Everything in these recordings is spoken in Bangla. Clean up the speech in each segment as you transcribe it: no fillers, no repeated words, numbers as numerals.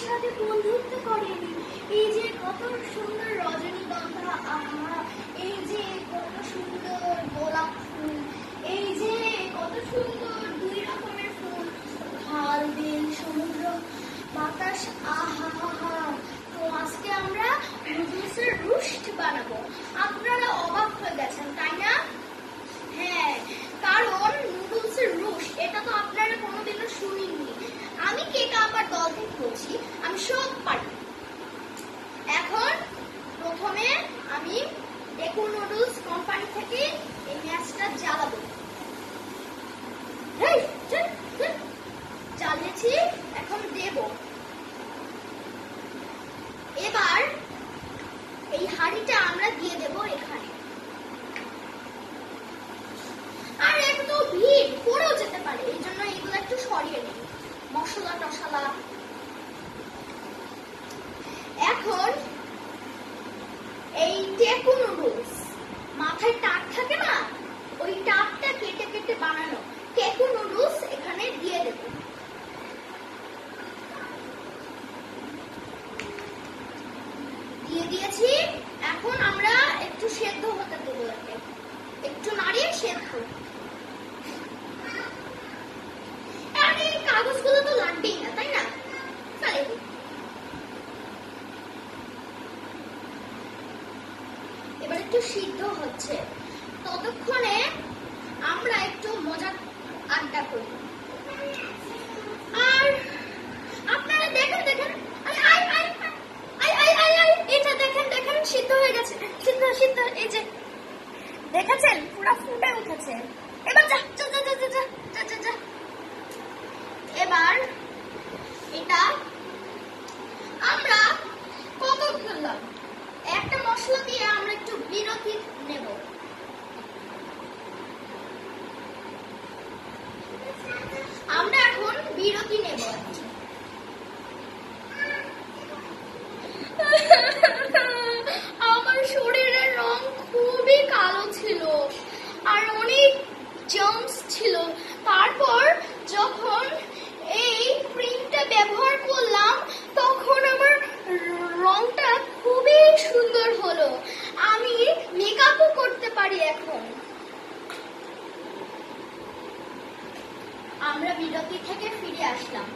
সাথে বন্ধুত্ব করেনি। এই যে কত সুন্দর রজনীগন্ধা, আহা, এই যে কত সুন্দর গোলাপ ফুল, এই যে কত সুন্দর 2 রকমের ফুল, খাল বিল সমুদ্র বাতাস, আহা হা। তো আজকে আমরা নুডলসের রোস্ট বানাবো। আপনারা অবাক হয়ে গেছেন তাই না? হ্যাঁ, কারণ নুডলসের রোস্ট এটা তো আপনারা কোনোদিনও শুনেননি। আমি কেক আঁকার দল থেকে বলছি, আমি সব পারি। এখন প্রথমে আমি ডেকো নুডলস কোম্পানি থেকে এই ম্যাচটা জ্বালাবো। জ্বালিয়েছি, এখন দেব। এবার এই হাঁড়িটা আমরা দিয়ে দেব এখানে। আর একটু ভিড় পড়েও যেতে পারে, এই জন্য এগুলো একটু সরিয়ে নিই, মশলা টশলা। এখন এই ডেকো নুডলস মাথায় টাক থাকে না, ওই টাকটা কেটে কেটে বানানো ডেকো নুডলস এখানে দিয়ে দেব। দিয়ে দিয়েছি। এখন আমরা একটু সেদ্ধ হতে দেবো, একটু নাড়িয়ে সেদ্ধ। কাগজগুলো তো লাগবেই না তাই না? এবার একটু সিদ্ধ হচ্ছে, ততক্ষণে আমরা একটু মজা আড্ডা করি। আর আপনারা দেখেন দেখেন, এটা দেখেন দেখেন, সিদ্ধ হয়ে গেছে, সিদ্ধ সিদ্ধ। এই যে দেখেছেন, পুরো ফুটে উঠেছে। এবার যা যা যা যা যা যা যা যা। এবার এটা আমরা কত খেলাম, একটা মশলা দিয়ে আমরা একটু বিরতি নেব। আমরা এখন বিরতি নেব। আমার শরীরের রং খুবই কালো ছিল আর অনেক জার্মস ছিল। তারপর যখন এই ক্রিমটা ব্যবহার করলাম তখন আমার রংটা খুবই সুন্দর হলো। আমি মেকআপও করতে পারি এখন। আমরা বিরতি থেকে ফিরে আসলাম।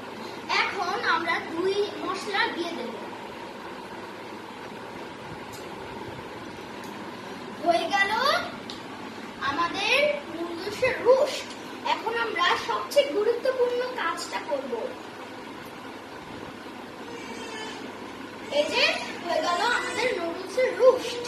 এখন আমরা 2 মশলা দিয়ে দেব। হয়ে গেল আমাদের নুডলসের রোস্ট। এখন আমরা সবচেয়ে গুরুত্বপূর্ণ কাজটা করব। এই যে হয়ে গেল আমাদের নুডলসের রোস্ট।